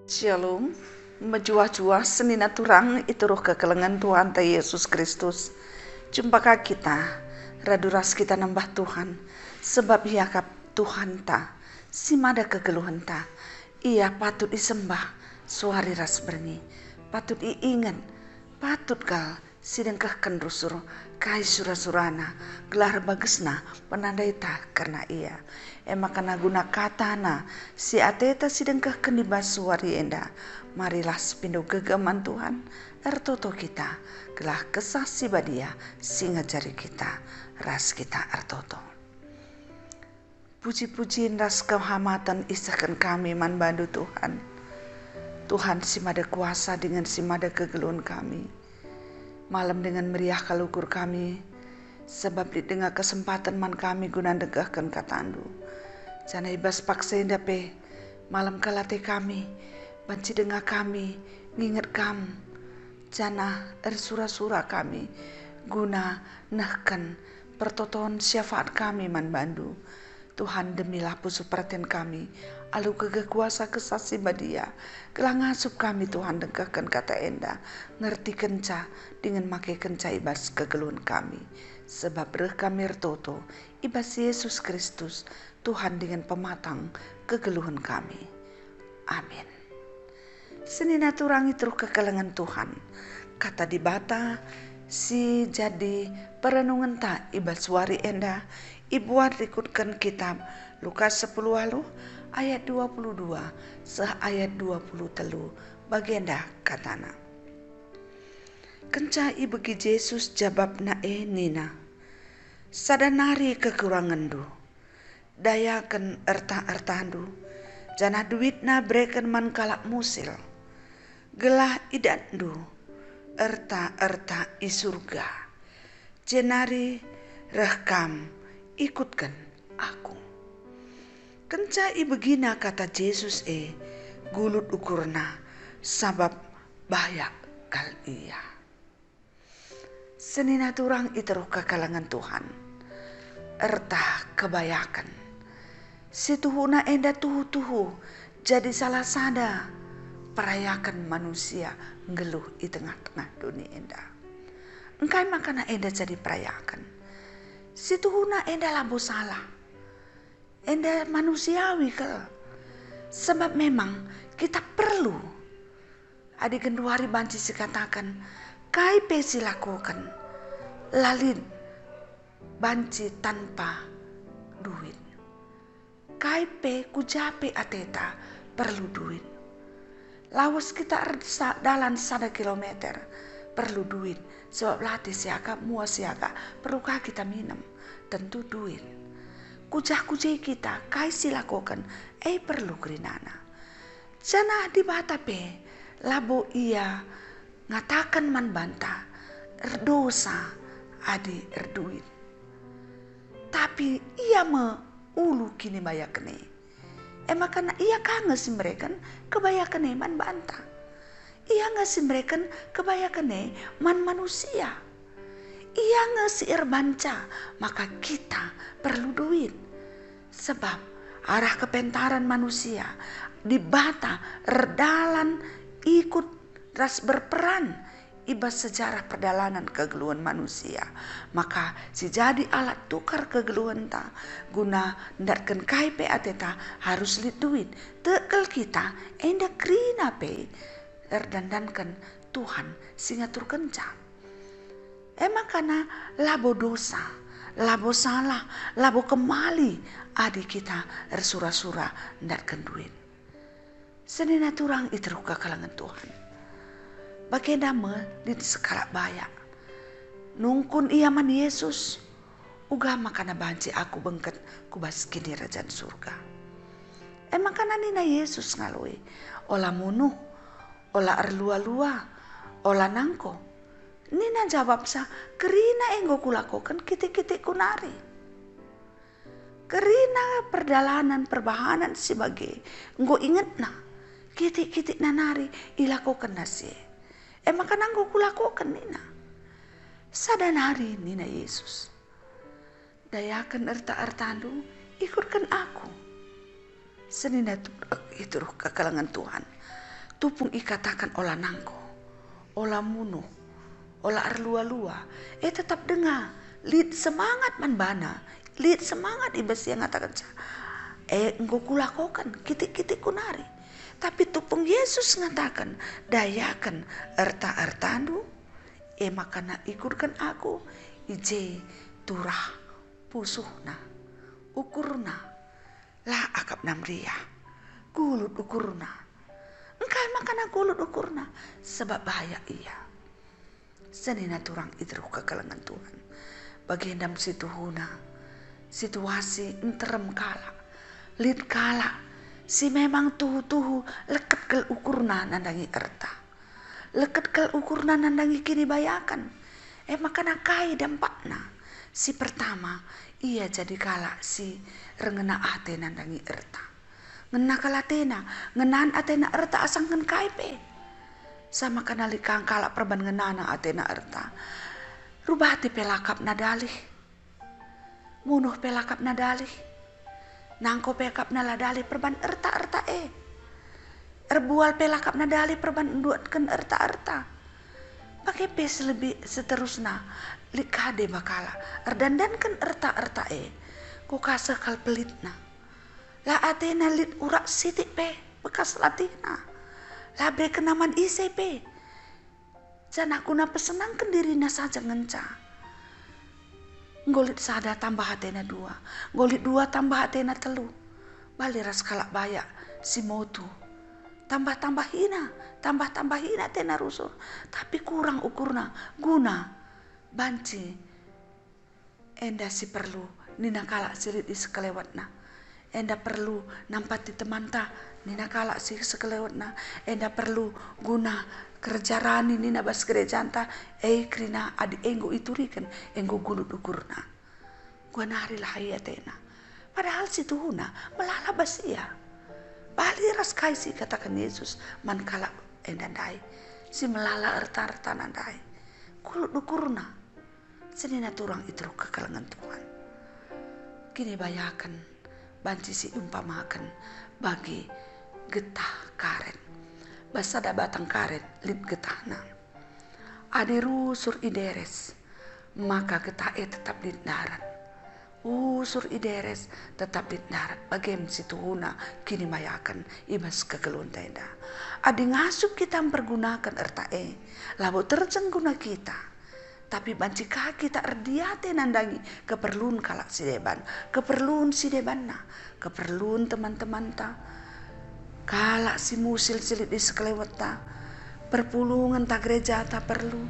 Shalom, menjua-jua senina turang ituruh kekelengan Tuhan ta Yesus Kristus. Jumpakah kita, raduras kita nambah Tuhan, sebab yakap Tuhan ta, simada kegeluhan ta, ia patut disembah, suari ras berni, patut iingan, patut gal, sidengkah kendrusur, kai surah-surana, gelar bagesna, penandai ta karena ia. Emakana guna katana, si ateta sidengkah kendibas suari enda, marilah sepindo gegaman Tuhan, ertoto kita, gelah kesah si badia, singa jari kita, ras kita ertoto. Puji-pujiin ras kehamatan isakan kami man bandu Tuhan. Tuhan simada kuasa dengan simada kegeluhan kami. Malam dengan meriah kalukur kami, sebab di tengah kesempatan man kami guna degahkan katandu. Jana ibas paksa dape, malam kalate kami, banci dengar kami, nginget kamu. Jana ersura-sura kami, guna nahkan pertoton syafaat kami man bandu. Tuhan demilah pusu perhatian kami, alu kegekuasa kesasi badia, gelang asup kami Tuhan degahkan kata enda, ngerti kenca dengan make kenca ibas kegeluhan kami. Sebab reh kami ertoto, ibas Yesus Kristus, Tuhan dengan pematang kegeluhan kami. Amin. Senina turangi terus kekelengan Tuhan. Kata di bata, si jadi perenungan ta ibas suari enda, ibuat ikutkan kitab Lukas 10 ayat 22 seh ayat 23 bagenda katana. Kenca ibegi Yesus jawab nae nina, sadanari kekurangan du, dayakan erta-ertandu, jana duitna breken man kalak musil, gelah idandu, erta-erta i surga, jenari rekam ikutkan aku. Kenca ibegina kata Yesus gulut ukurna, sabab bahaya kal iya. Senina turang iteruh kekalangan Tuhan, erta kebayakan. Situhuna enda tuhu-tuhu jadi salah sada perayakan manusia ngeluh di tengah-tengah dunia enda. Engkai makana enda jadi perayakan. Situhuna enda labo salah. Enda manusiawi ke. Sebab memang kita perlu. Adik genduari banci sikatakan, kai pesi lakukan. Lalin banci tanpa duit. Kaipe kujape ateta perlu duit. Lawas kita dalam 1 kilometer perlu duit. Sebab latih siaka, mua siaka, perlukah kita minum? Tentu duit. Kujah-kujah kita, kai silakokan, perlu kerinana. Jana di batape, labo ia ngatakan man banta, erdosa adi erduit. Tapi ia ulu kini bayakne. Makana ia kanges mereka kebayakane man banta. Ia ngasi mereka kebayakane man manusia. Ia ngasi banca, maka kita perlu duit. Sebab arah kepentaran manusia di bata redalan ikut ras berperan ibas sejarah perjalanan kegeluhan manusia. Maka si jadi alat tukar kegeluhan ta guna ndatkan kaipe ateta harus lit duit. Tekel kita enda krina pe erdandankan Tuhan singatur kenca. Makana labo dosa, labo salah, labo kemali adik kita ersura-sura ndatkan duit. Senina turang iteruh kalangan Tuhan. Bagenda di sekala bayak. Nungkun ia man Yesus. Uga makana banci aku bengket kubas kini rajan surga. Makana nina Yesus ngalui. Ola munuh, ola erlua-lua, ola nangko. Nina jawab sa, kerina enggo kulakokan kiti-kiti kunari. Kerina perjalanan perbahanan sebagai enggo inget na. Kiti-kiti nanari ilakokan nasi. Makana enggo kulakokan nina. Sadanari nina Yesus. Dayakan erta-ertandu, ikutkan aku. Senina itu kekalangan Tuhan. tupung ikatakan olah nangko, olah munu, olah arlua-lua, tetap dengar, lid semangat man bana, lid semangat ibas yang ngatakan engkau kulakokan, kitik-kitik kunari. Tapi tupung Yesus ngatakan, dayakan erta-ertandu, makana ikurkan aku, ije turah pusuhna, ukurna, lah akap namria, gulut ukurna. Engkai makana gulut ukurna, sebab bahaya iya. Senina turang idruh kekalangan Tuhan. Bagendam situhuna, situasi enterem kala, lid kala, si memang tuhu-tuhu leket kel ukurna nandangi erta. Leket kel ukurna nandangi kini bayakan. Makana kai dampakna. Si pertama, ia jadi kala si rengena ate nandangi erta. Ngena kalatena, ngenan atena erta asangkan kaipe. Sama kana likang kala perban ngenana atena erta. Rubati pelakap nadalih. Munuh pelakap nadalih. Nangko pelakap naladalih perban erta-erta Erbual pelakap nadalih perban enduatkan erta-erta. Pakai pes lebih seterusnya. Likade bakala. Erdandankan erta-erta Kukasa kal pelitna. La atena lit urak sitik bekas latina. La bre kenaman ise Jana kuna pesenangkan dirina saja ngenca. Ngolit sada tambah atena 2. Ngolit 2 tambah atena 3. Baliras kalak bayak si motu. Tambah hina tena rusur. Tapi kurang ukurna guna banci. Enda si perlu nina kalak silit di sekelewatna. Enda perlu nampati temanta nina kalak si sekelewatna. Enda perlu guna kerja rani nina bas gerejanta krina adi enggo iturikan enggo gulut ukurna. Gua nari lahayatena. Padahal si tuhuna melala basia. Bali ras kaisi katakan Yesus man kalak endandai. Si melala erta-erta nandai. Gulut ukurna. Senina turang itu kekalangan Tuhan. Kini bayakan banci si umpamakan bagi getah karet. Basada batang karet lip getahna. Adiru sur ideres, maka getah tetap di darat. Sur ideres tetap di darat. Bagem situhuna kini mayakan ibas kegelun tenda. Adi ngasup kita mempergunakan erta labo terjeng guna kita. Tapi banci kaki tak erdiate nandangi keperluan kalak si deban, keperluan si debanna, keperluan teman-teman ta, kalak si musil silit di sekelewat ta, perpulungan tak gereja ta perlu,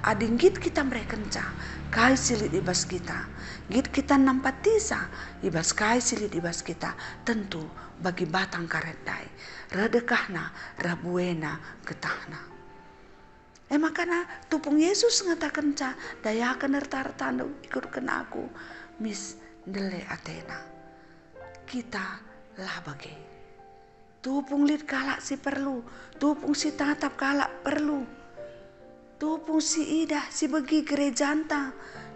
adinggit kita mereka kenca, kai silit ibas kita, git kita nampak tisa, ibas kai silit ibas kita, tentu bagi batang karet dai, redekahna, rabuena, getahna. Makana tupung Yesus ngatakan dayakan erta-ertanu ikutkan aku mis dele atena. Kita lah bagi. Tupung lid kalak si perlu, tupung si tatap kalak perlu. Tupung si idah si bagi gerejanta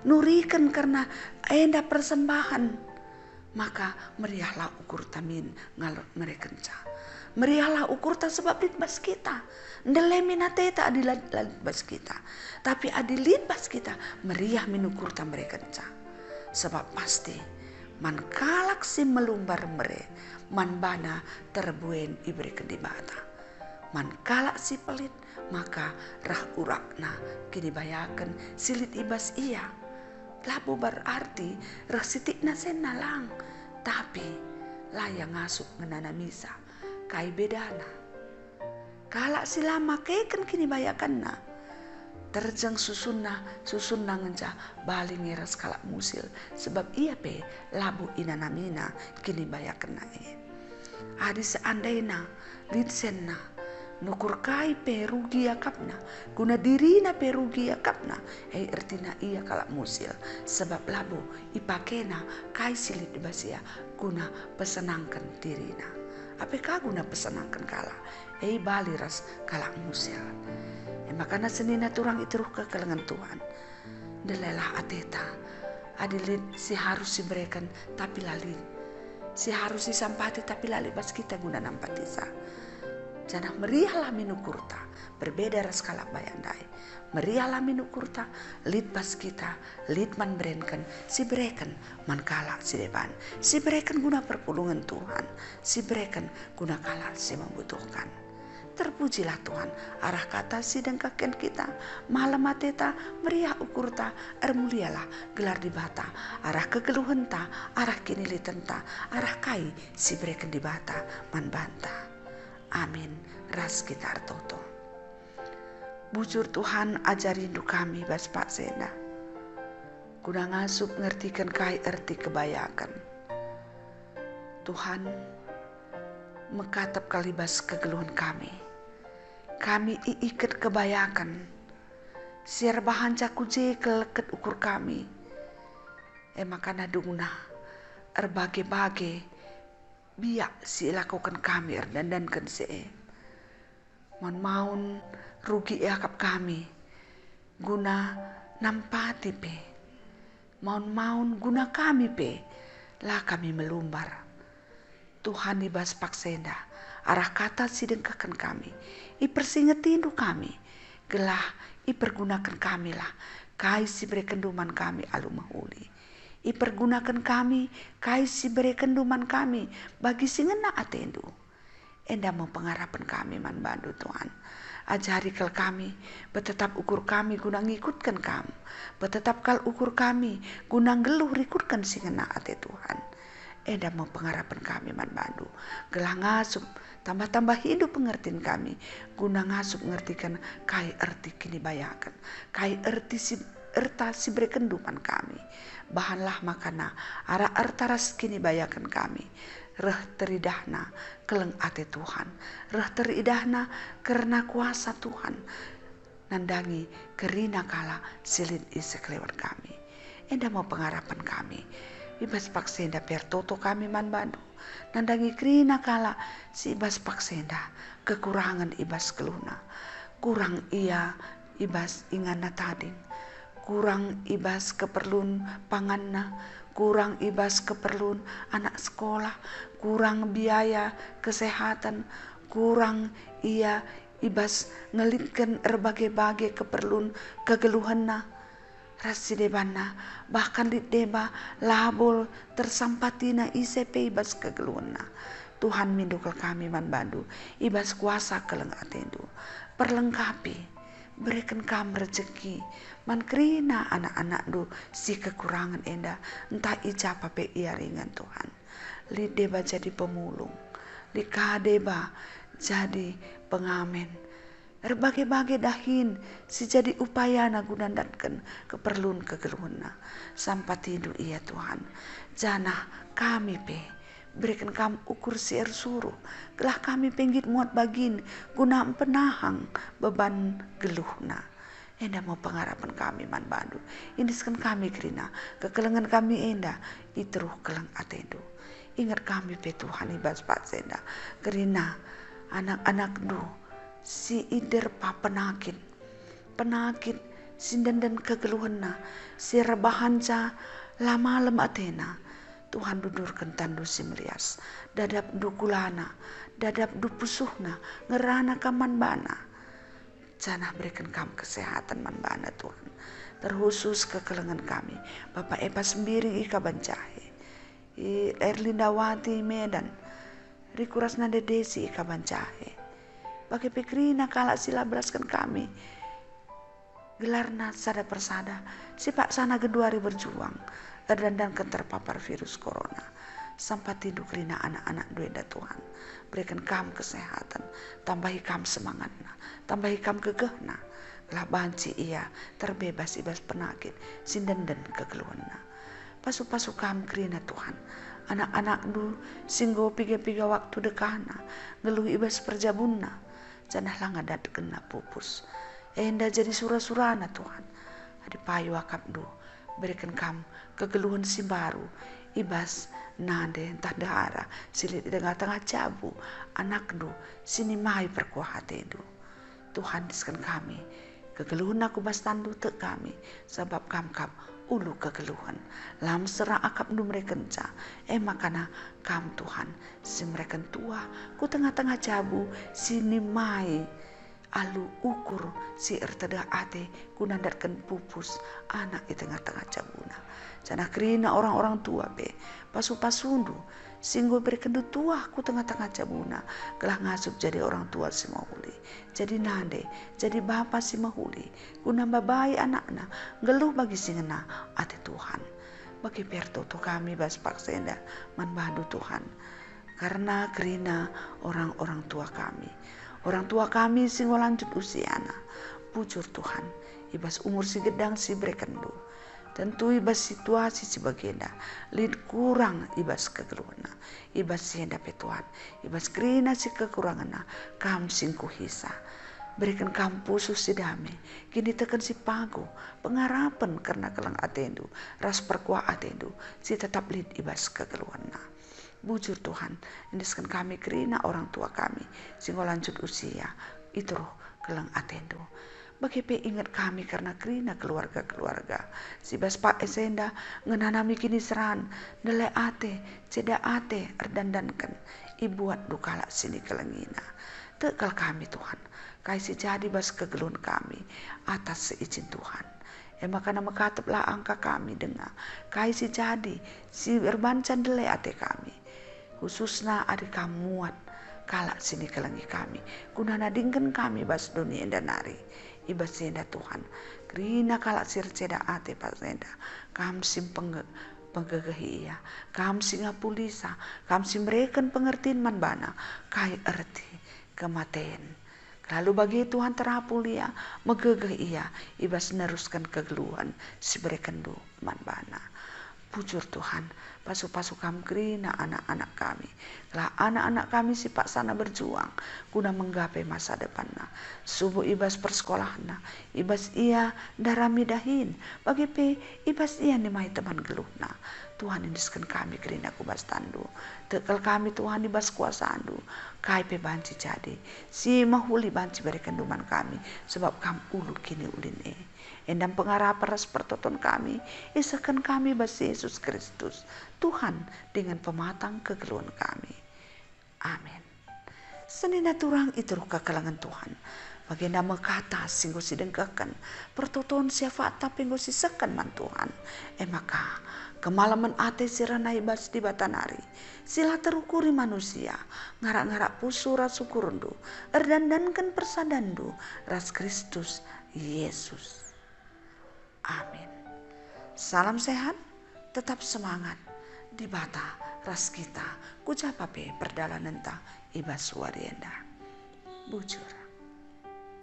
nurikan karena enda persembahan. Maka meriahlah ukur tamin ngalor mereka meriahlah ukur ta sebab litbas kita. Ndelemi nateta adilat bas kita. Tapi adilit bas kita meriah minukur ta mereka sebab pasti man kalak si melumbar mere man bana terbuen ibri kedibata. Man kalak si pelit maka rah urakna kini bayakan silit ibas iya. Labu berarti rah sitikna senalang. Tapi layang ngasup ngenana misa. Kai bedana. Kalak silama keken kini bayakan na. Terjang susunna ngenca bali ngeras kalak musil. Sebab ia labu inanamina kini bayakan na Adi seandaina litsenna. Nukur kai rugi akapna. Guna dirina rugi akapna. Ertina ia kalak musil. Sebab labu ipakena kai silit basia. Guna pesenangkan dirina. Apakah guna pesenangkan kala? Bali ras kalak musil. Makana senina turang itu ruh kekalangan Tuhan. Delelah ateta. Adilit si harus diberikan tapi lalin. Si harus disampati tapi lali bas kita guna nampatisa. Janah meriahlah minukurta, berbeda raskala bayandai. Meriahlah minukurta, lit bas kita, lit man berenken, si bereken man kala si depan. Si bereken guna perpulungan Tuhan, si bereken guna kala si membutuhkan. Terpujilah Tuhan, arah kata si dengkaken kita, malam mateta, meriah ukurta, mulialah gelar di bata, arah kegeluhenta, arah kini litenta, arah kai si bereken di bata, man banta. Amin. Ras kita artoto. Bujur Tuhan ajar rindu kami bas Pak Senda. Guna ngasup ngertikan kai erti kebayakan. Tuhan mekatap kalibas kegeluhan kami. Kami iiket kebayakan. Siar bahan caku jekel ket ukur kami. Makana dungna erbage-bage biak si lakukan kami dan kense. Maun rugi akap kami guna nampati pe. Maun guna kami pe lah kami melumbar. Tuhan ibas paksenda arah kata si dengkakan kami. Ipersingetindu kami. Gelah ipergunakan kami lah. Kai si berekenduman kami alu mahuli. Ipergunakan kami, kai si berekenduman kami, bagi si ngena atendu. Enda mau pengharapan kami man bandu Tuhan. Ajari kal kami, betetap ukur kami guna ngikutkan kamu. Betetap kal ukur kami, guna ngeluh rikutkan si ngena ate Tuhan. Enda mau pengharapan kami man bandu. Gelah ngasup, tambah-tambah hidup pengertian kami. Guna ngasup ngertikan kai erti kini bayakan. Kai erti erta si berekenduman kami. Bahanlah makana ara ertaras kini bayakan kami. Reh teridahna keleng ate Tuhan. Reh teridahna karena kuasa Tuhan. Nandangi kerina kala silin isek lewat kami. Enda mau pengharapan kami. Ibas paksenda per toto kami man bandu. Nandangi kerina kala si ibas paksenda kekurangan ibas keluna. Kurang ia ibas ingana tading. Kurang ibas keperluan panganna, kurang ibas keperluan anak sekolah, kurang biaya kesehatan, kurang ia ibas ngelitkan berbagai-bagai keperluan kegeluhanna. Rasi debana bahkan di deba labol tersampatina ICP ibas kegeluhanna. Tuhan mindukal kami man bandu, ibas kuasa keleng atendu, perlengkapi. Berikan kam rezeki man kerina anak-anak du si kekurangan enda entah ijapa pe ia ringan Tuhan. Li deba jadi pemulung, li kadeba jadi pengamen. Berbagai-bagai dahin si jadi upaya na gunandatkan keperluan kegeluhna sampai tidur ia Tuhan. Janah kami pe berikan kami ukur sier suruh. Gelah kami penggit muat bagin guna penahang beban geluhna. Enda mau pengharapan kami man bandu. Indiskan kami kerina kekelengan kami enda itruh keleng atendu. Ingat kami pe Tuhan ibas Pak Senda. Kerina anak-anak du si ider pa penakit sinden dan kegeluhna si rebahanca la malam atena. Tuhan dudurkan tandu si melias, dadap du kulana, dadap du pusuhna, ngerana kaman bana. Janah berikan kami kesehatan man bana Tuhan. Terkhusus kekelengan kami, Bapak Epa Sembiring ika Bancahe, Erlindawati Medan, Rikuras Nade Desi ika Bancahe. Bagi pekrina kala sila belaskan kami. Gelarna sada persada, si Pak sana geduari berjuang. Dan terpapar virus corona. Sampai tidur kerina anak-anak dueda Tuhan. Berikan kam kesehatan. Tambahi kam semangatna. Tambahi kam gegehna. Lah banci ia terbebas ibas penakit. Sinden dan kegeluhanna. Pasu-pasu kam kerina Tuhan. Anak-anak du singgo piga-piga waktu dekana. Ngeluh ibas perjabunna. Janah lah ngadat kena pupus. Enda jadi surah-surana Tuhan. Adi payu akap du. Berikan kam kegeluhan si baru ibas nade entah dahara silit di tengah-tengah cabu anak du sini mai perkuah hati du. Tuhan diskan kami kegeluhan aku bas tandu te kami sebab kam ulu kegeluhan lam serah akap nu mereka kenca makana kam Tuhan si mereka tua ku tengah-tengah jabu sini mai alu ukur si erteda ate ku nandarkan pupus anak di tengah-tengah jabuna jana kerina orang-orang tua be pasu-pasundu singgo berikan tua ku tengah-tengah jabuna gelah ngasup jadi orang tua si mahuli jadi nade jadi bapa si mahuli ku nambah bayi anakna geluh bagi singena ate Tuhan bagi pertoto kami bas paksenda manbadu Tuhan karena kerina orang-orang tua kami singgo lanjut usiana bujur Tuhan ibas umur si gedang si brekendu tentu ibas situasi si bagenda lid kurang ibas kegeluhna ibas sienda petuan ibas kerina si kekuranganna kam singku hisa berikan kampus si dame kini tekan si pagu pengarapan karena kelang atendu ras perkuah atendu si tetap lid ibas kegeluhanna bujur Tuhan indeskan kami kerina orang tua kami singgo lanjut usia itu roh kelang atendu bagi ingat kami karena kerina keluarga si bas pak esenda ngenanami kini seran nele ate ceda ate erdandankan ibuat dukala sini kelengina tekal kami Tuhan kai si jadi bas kegelun kami atas seizin Tuhan makana mekateplah angka kami dengar kai si jadi si berbancan dele ate kami khususna adik kamuat kalak sini kelengi kami kunana dingken kami bas dunia danari ibas senda Tuhan kerina kalak sir ceda ate pasenda kam sim penggegehi iya kam singa pulisa kam sim reken pengertian manbana kai erti kematen lalu bagi Tuhan terapulia megegeh iya ibas neruskan kegeluhan si berekendu manbana bujur Tuhan pasu-pasu kam kerina anak-anak kami lah anak-anak kami si pak sana berjuang guna menggapai masa depanna subuh ibas persekolahna ibas ia darami dahin bagi pe ibas ia nimai teman geluhna Tuhan indiskan kami kerina kubas tandu tekal kami Tuhan ibas kuasa andu kai pe banci jadi si mahuli banci berikan duman kami sebab kam ulu kini ulin endam pengarap ras pertoton kami isakan kami bas Yesus Kristus Tuhan dengan pematang kegeluhan kami amin senina turang itu ruka kalangan Tuhan bagenda mekata singgo sidengkakan pertoton siapa tapi nggo sisakan man Tuhan maka kemalaman ate sirana ibas di batanari sila terukuri manusia ngarak-ngarak pusura syukurundu erdandankan persadandu ras Kristus Yesus amin. Salam sehat, tetap semangat di bata ras kita kucapape perdalan entah ibas warienda bujur.